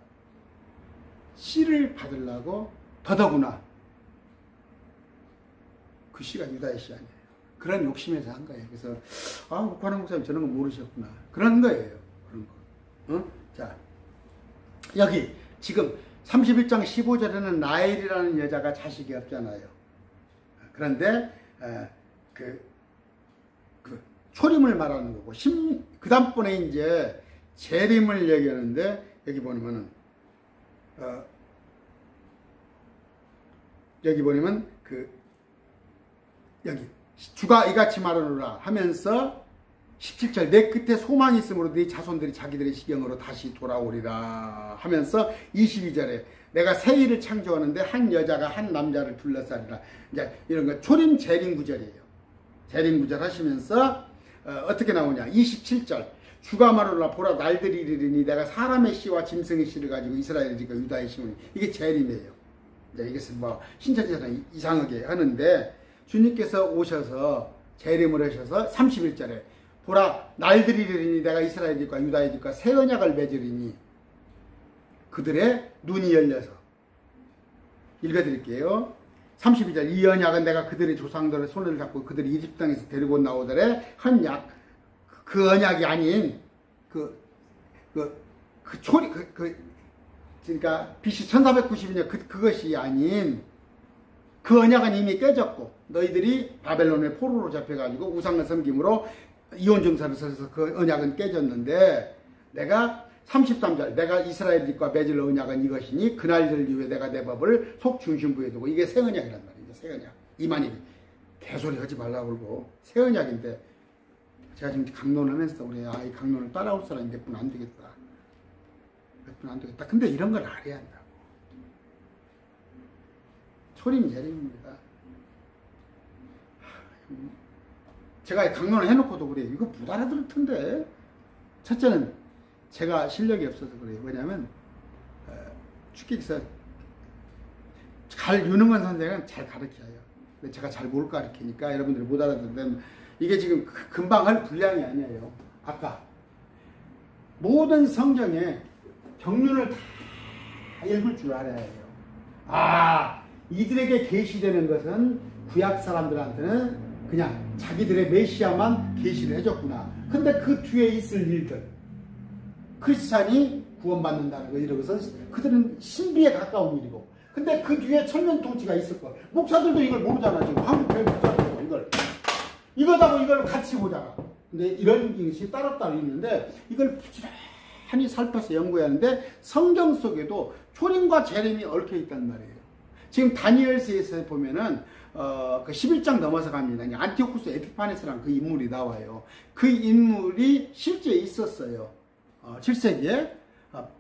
씨를 받으려고 더더구나 그 씨가 유다의 씨 아니에요. 그런 욕심에서 한 거예요. 그래서 옥하는 목사님 저런 거 모르셨구나. 그런 거예요. 그런 거. 어? 자, 여기 지금 31장 15절에는 라헬이라는 여자가 자식이 없잖아요. 그런데 그 초림을 말하는 거고 그 다음번에 이제 재림을 얘기하는데 여기 보면은 여기 보면 여기 주가 이같이 말하노라 하면서 17절 내 끝에 소망이 있으므로 네 자손들이 자기들의 시경으로 다시 돌아오리라 하면서 22절에 내가 새 일을 창조하는데 한 여자가 한 남자를 둘러싸리라. 이제 이런 거 초림 재림 구절이에요. 재림 구절 하시면서 어떻게 나오냐. 27절 주가 말하노라 보라 날들이 이르리니 내가 사람의 씨와 짐승의 씨를 가지고 이스라엘이니까 유다의 씨는 이게 재림이에요. 이것은 뭐 신천지에서는 이상하게 하는데 주님께서 오셔서 재림을 하셔서 31절에 보라 날들이 이르리니 내가 이스라엘 집과 유다의 집과 새 언약을 맺으리니 그들의 눈이 열려서 읽어드릴게요. 32절 이 언약은 내가 그들의 조상들의 손을 잡고 그들이 이집트 땅에서 데리고 나오더래 한 약 그 언약이 아닌 그러니까 BC 1492년 그것이 아닌 그 언약은 이미 깨졌고 너희들이 바벨론의 포로로 잡혀가지고 우상을 섬김으로 이혼 증서를 써서 그 언약은 깨졌는데 내가 33절 내가 이스라엘 집과 맺을 언약은 이것이니 그날들 이후에 내가 내 법을 속 중심부에 두고 이게 새 언약이란 말이에요. 새 언약. 이만희 개소리 하지 말라고 그러고 새 언약인데 제가 지금 강론하면서 우리 이 강론을 따라올 사람이 몇 분 안 되겠다. 몇 분 안 되겠다. 근데 이런 걸 알아야 한다고. 초림 재림입니다. 제가 강론을 해놓고도 그래요. 이거 못 알아들을 텐데. 첫째는 제가 실력이 없어서 그래요. 왜냐면 축기기사 잘 유능한 선생은 잘 가르쳐요. 근데 제가 잘 못 가르치니까 여러분들이 못 알아듣는 이게 지금 금방 할 분량이 아니에요. 아까 모든 성경에 경륜을 다 읽을 줄 알아야 해요. 이들에게 계시되는 것은 구약 사람들한테는 그냥 자기들의 메시아만 계시를 해줬구나. 근데 그 뒤에 있을 일들 크리스찬이 구원받는다는 거 이런 것은 그들은 신비에 가까운 일이고 근데 그 뒤에 천년 통치가 있을 거야. 목사들도 이걸 모르잖아. 지금 한국 교회 목사들도 이거다고 이걸 같이 보잖아. 근데 이런 것이 따로따로 있는데 이걸 부지런히 살펴서 연구하는데 성경 속에도 초림과 재림이 얽혀 있단 말이에요. 지금 다니엘서에서 보면은 그 11장 넘어서 갑니다. 안티오쿠스 에피파네스라는 그 인물이 나와요. 그 인물이 실제 있었어요. 7세기에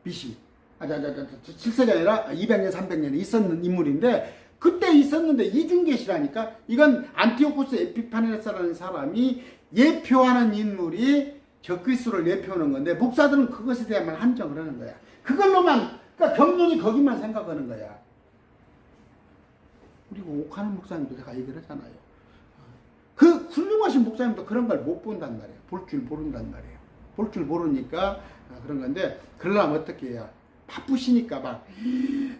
BC 7세기 아니라 200년 300년에 있었는 인물인데 그때 있었는데 이중계시라니까 이건 안티오쿠스 에피파네스라는 사람이 예표하는 인물이 적그리스도를 예표하는 건데 목사들은 그것에 대해만 한정을 하는 거야. 그걸로만 그러니까 경륜이 거기만 생각하는 거야. 그리고 옥하는 목사님도 제가 얘기를 하잖아요. 그 훌륭하신 목사님도 그런 걸 못 본단 말이에요. 볼 줄 모른단 말이에요. 볼 줄 모르니까 그런 건데 그러려면 어떻게 해야 바쁘시니까 막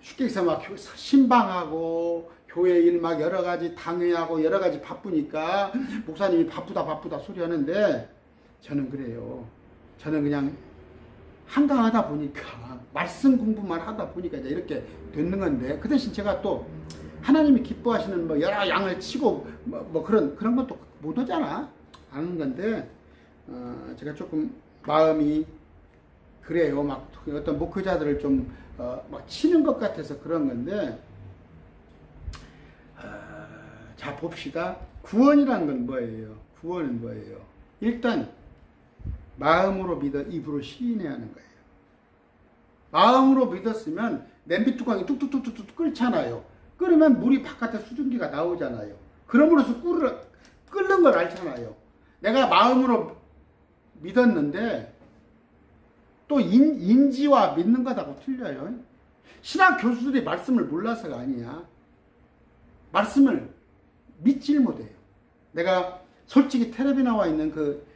쉽게 해서 막 신방하고 교회 일 막 여러 가지 당회하고 여러 가지 바쁘니까 목사님이 바쁘다 소리 하는데 저는 그래요. 저는 그냥 한가하다 보니까 말씀 공부만 하다 보니까 이제 이렇게 되는 건데 그 대신 제가 또 하나님이 기뻐하시는 뭐 여러 양을 치고 뭐 그런 것도 못 하잖아. 아는 건데 제가 조금 마음이 그래요. 막 어떤 목회자들을 좀 막 치는 것 같아서 그런 건데 자 봅시다. 구원이란 건 뭐예요? 구원은 뭐예요? 일단 마음으로 믿어 입으로 시인해야 하는 거예요. 마음으로 믿었으면 냄비 뚜껑이 뚝뚝뚝뚝 끓잖아요. 끓으면 물이 바깥에 수증기가 나오잖아요. 그럼으로써 끓는 걸 알잖아요. 내가 마음으로 믿었는데 또 인지와 믿는 것하고 틀려요. 신학 교수들이 말씀을 몰라서가 아니야. 말씀을 믿질 못해요. 내가 솔직히 텔레비 나와 있는 그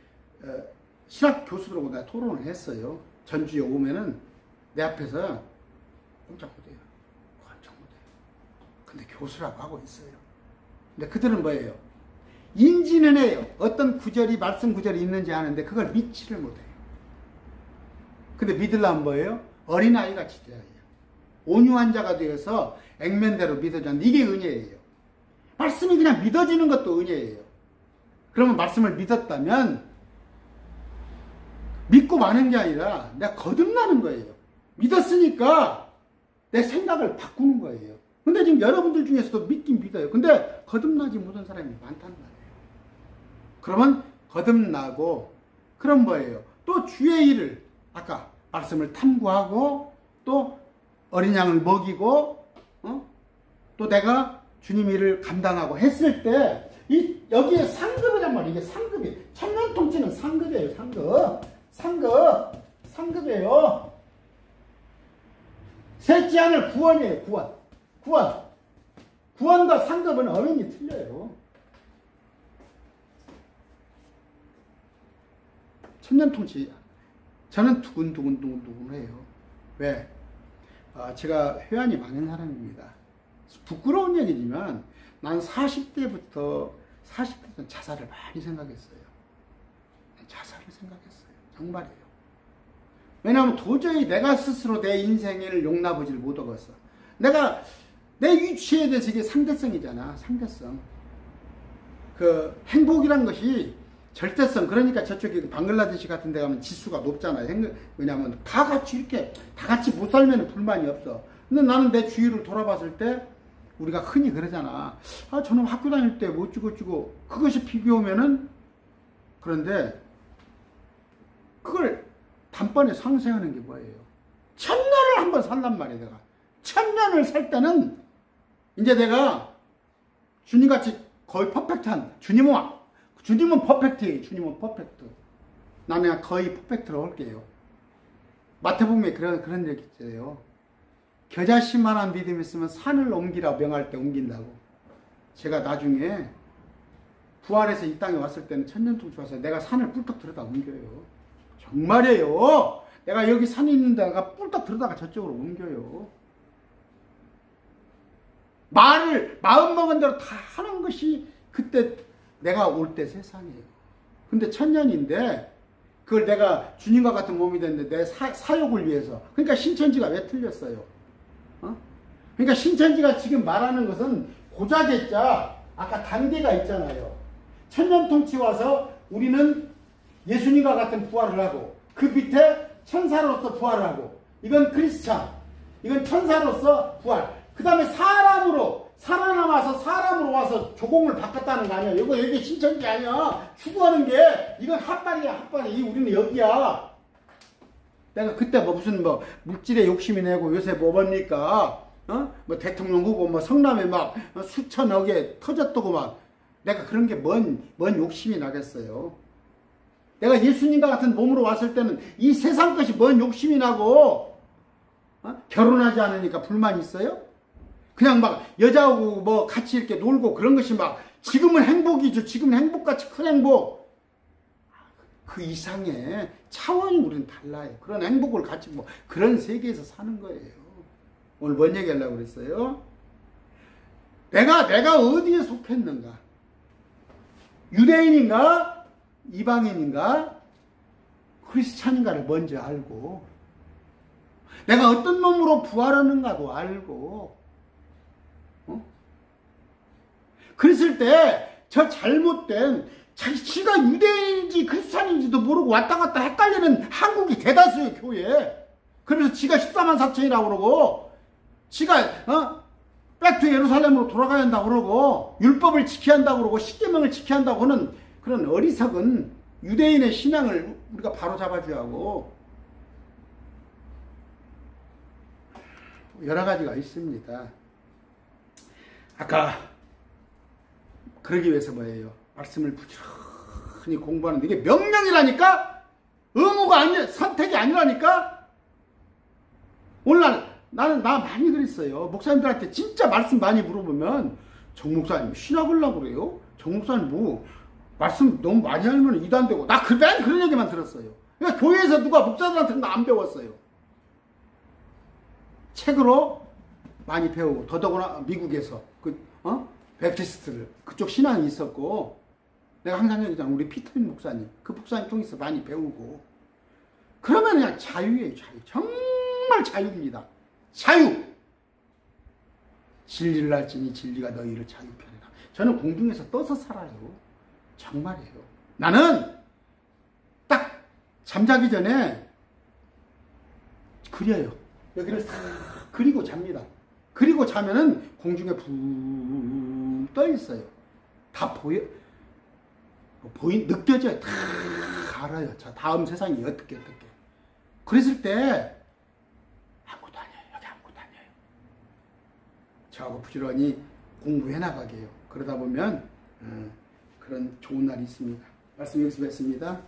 신학 교수들하고 내가 토론을 했어요. 전주에 오면은 내 앞에서 꼼짝 못해요. 꼼짝 못해요. 근데 교수라고 하고 있어요. 근데 그들은 뭐예요? 인지는 해요. 어떤 구절이 말씀 구절이 있는지 아는데 그걸 믿지를 못해요. 근데 믿으려면 뭐예요? 어린아이같이 돼야 해요. 온유한 자가 되어서 액면대로 믿어줘야 하는데 이게 은혜예요. 말씀이 그냥 믿어지는 것도 은혜예요. 그러면 말씀을 믿었다면 믿고 마는 게 아니라 내가 거듭나는 거예요. 믿었으니까 내 생각을 바꾸는 거예요. 근데 지금 여러분들 중에서도 믿긴 믿어요. 근데 거듭나지 못한 사람이 많다는 말이에요. 그러면 거듭나고 그럼 뭐예요? 또 주의 일을 아까 말씀을 탐구하고 또 어린 양을 먹이고 또 내가 주님 일을 감당하고 했을 때 여기에 상급이란 말이에요. 이게 상급이 천년 통치는 상급이에요. 상급이에요. 셋째 하늘 구원이에요. 구원과 상급은 어원이 틀려요. 천년 통치 저는 두근두근해요. 왜? 제가 회한이 많은 사람입니다. 부끄러운 얘기지만 난 40대부터 자살을 많이 생각했어요. 자살을 생각했어요. 정말이에요. 왜냐하면 도저히 내가 스스로 내 인생을 용납하지를 못하겠어. 내가 내 위치에 대해서 이게 상대성이잖아. 상대성. 그 행복이란 것이 절대성. 그러니까 저쪽에 방글라데시 같은 데 가면 지수가 높잖아요. 왜냐하면 다 같이 못 살면 불만이 없어. 근데 나는 내 주위를 돌아봤을 때 우리가 흔히 그러잖아. 저는 학교 다닐 때 뭐 어쩌고 그것이 비교하면은 그런데 그걸 단번에 상쇄하는 게 뭐예요? 1000년을 한번 살란 말이야. 내가 1000년을 살 때는 이제 내가 주님같이 거의 퍼펙트한 주님은 퍼펙트예요. 주님은 퍼펙트. 나는 그냥 거의 퍼펙트로 할게요. 마태복음에 그런 얘기 있어요. 겨자씨만한 믿음이 있으면 산을 옮기라 명할 때 옮긴다고. 제가 나중에 부활해서 이 땅에 왔을 때는 천년통치 와서 내가 산을 뿔떡 들여다 옮겨요. 정말이에요. 내가 여기 산이 있는 데가 뿔떡 들여다가 저쪽으로 옮겨요. 마음 먹은 대로 다 하는 것이 그때 내가 올 때 세상이에요. 근데 천년인데 그걸 내가 주님과 같은 몸이 됐는데 내 사욕을 위해서. 그러니까 신천지가 왜 틀렸어요? 그러니까 신천지가 지금 말하는 것은 고자계자, 아까 단계가 있잖아요. 천년통치 와서 우리는 예수님과 같은 부활을 하고, 그 밑에 천사로서 부활을 하고, 이건 크리스찬, 이건 천사로서 부활. 그 다음에 사람으로 살아남아서 사람으로 와서 조공을 바꿨다는 거 아니야. 이거 여기 신천지 아니야. 추구하는 게 이건 핫발이야, 핫발이. 우리는 여기야. 내가 그때 무슨 물질에 욕심이 내고 요새 뭡니까? 뭐 대통령 후보 뭐 성남에 막 수천억에 터졌다고 막. 내가 그런 게 뭔 욕심이 나겠어요. 내가 예수님과 같은 몸으로 왔을 때는 이 세상 것이 뭔 욕심이 나고, 결혼하지 않으니까 불만 있어요? 그냥 막 여자하고 뭐 같이 이렇게 놀고 그런 것이 막 지금은 행복이죠. 지금 행복같이 큰 행복. 그 이상의 차원이 우리는 달라요. 그런 행복을 같이 뭐 그런 세계에서 사는 거예요. 오늘 뭔 얘기 하려고 그랬어요? 내가 어디에 속했는가? 유대인인가? 이방인인가? 크리스찬인가를 먼저 알고, 내가 어떤 놈으로 부활하는가도 알고, 그랬을 때 저 잘못된 지가 유대인인지 크리스찬인지도 모르고 왔다 갔다 헷갈리는 한국이 대다수예요, 교회에. 그래서 지가 14만 4천이라고 그러고, 지가 백투 예루살렘으로 돌아가야 한다고 그러고, 율법을 지켜야 한다고 그러고, 십계명을 지켜야 한다고 하는 그런 어리석은 유대인의 신앙을 우리가 바로 잡아줘야 하고, 여러 가지가 있습니다. 아까 그러기 위해서 뭐예요? 말씀을 부지런히 공부하는데, 이게 명령이라니까? 의무가 아니, 선택이 아니라니까? 오늘날 나는 많이 그랬어요. 목사님들한테 진짜 말씀 많이 물어보면, 정 목사님 신학을라고 그래요? 정 목사님 뭐 말씀 너무 많이 알면 이단되고, 나 그런 얘기만 들었어요. 그러니까 교회에서 누가 목사들한테 나 안 배웠어요. 책으로 많이 배우고, 더더구나 미국에서 베프티스트를 그쪽 신앙이 있었고, 내가 항상 얘기하잖아. 우리 피터민 목사님, 그 목사님 통해서 많이 배우고, 그러면 그냥 자유예요. 자유. 정말 자유입니다. 자유. 진리를 알지니 진리가 너희를 자유케 하리라. 저는 공중에서 떠서 살아요. 정말이에요. 나는 딱 잠자기 전에 그려요. 여기를 싹 그리고 잡니다. 그리고 자면은 공중에 붕 떠 있어요. 다 느껴져요. 다 알아요. 자, 다음 세상이 어떻게. 그랬을 때 아무것도 아니에요. 여기 아무것도 아니에요. 저하고 부지런히 공부해 나가게요. 그러다 보면 그런 좋은 날이 있습니다. 말씀 여기서 뵙습니다.